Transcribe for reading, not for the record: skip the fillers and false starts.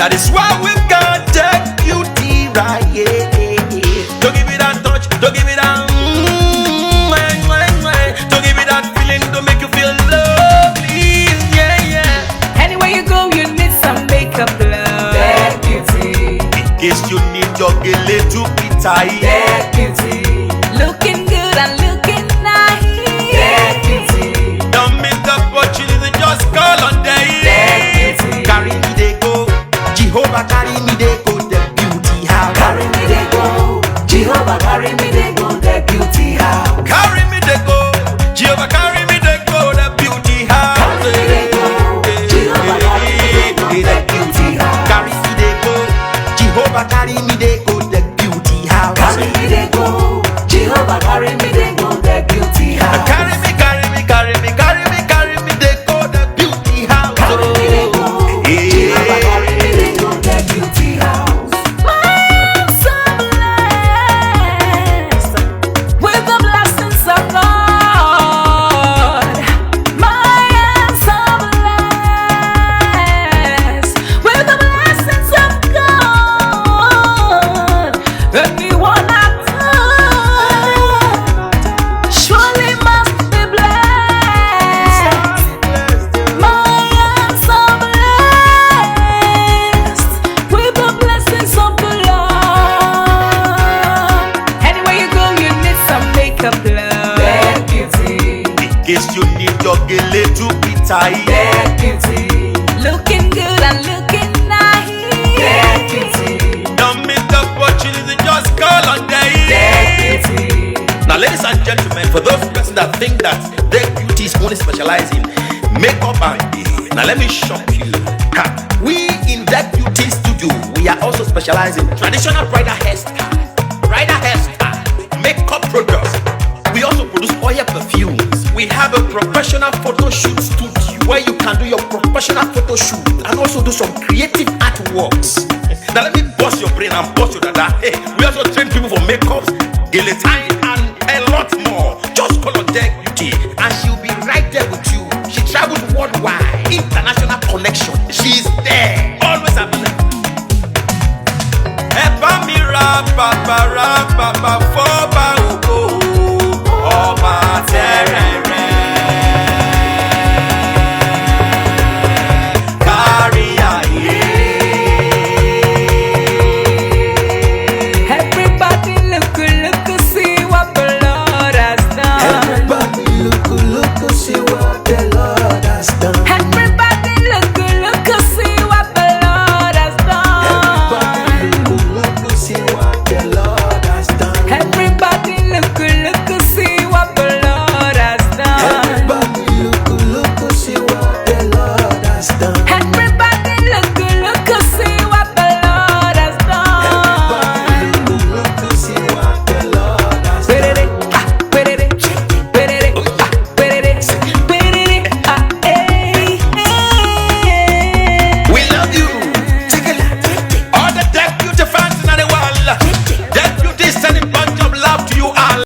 That is why we've got that beauty right, yeah. Don't give it that touch, don't give it that don't give it that feeling to make you feel lovely, yeah, yeah. Anywhere you go, you need some makeup, love. That beauty. In case you need your gele to be tight. That beauty. Looking good and looking nice. That beauty. Don't miss the opportunity, just call on day. That beauty. Carry me they go, Jehovah carry me they go, the beauty house. Carry me they go, Jehovah carry me they go, the beauty house. Carry me they go, Jehovah carry me they go, the beauty house. Carry me they go, Jehovah carry me they go, the beauty house. Carry me they go, Jehovah carry me they go, the beauty house. Carry me they go, Jehovah carry me they go, the beauty house. Carry me, carry me, carry me, carry me, carry me they go, the beauty house. Carry me they go, Jehovah carry me they go, the beauty house. My hands are blessed with the blessings of God. My hands are blessed with the blessings of God. Anyone I touch surely must be blessed. My hands are blessed with the blessings of the Lord. Anywhere you go, you need some makeup, love. That beauty. In case you need your gele to be tight. That beauty. Looking good and looking nice. That beauty. Don't miss the opportunity, just call on day. That beauty. Now, ladies and gentlemen, for those persons that think that their beauty is only specialized in makeup and now let me shock you. We in that beauty studio, we are also specialized in traditional bridal hairstyle, makeup products. We also produce oil perfumes. We have a professional photo shoot studio where you can do your professional photo shoot and also do some creative artworks. Now let me bust your brain and bust your dada. Hey, we also train people for makeups, guillotine, and a lot more. Just call on Deck Beauty and she'll be right there with you. She travels worldwide, international connection. She's there, always available. Papa,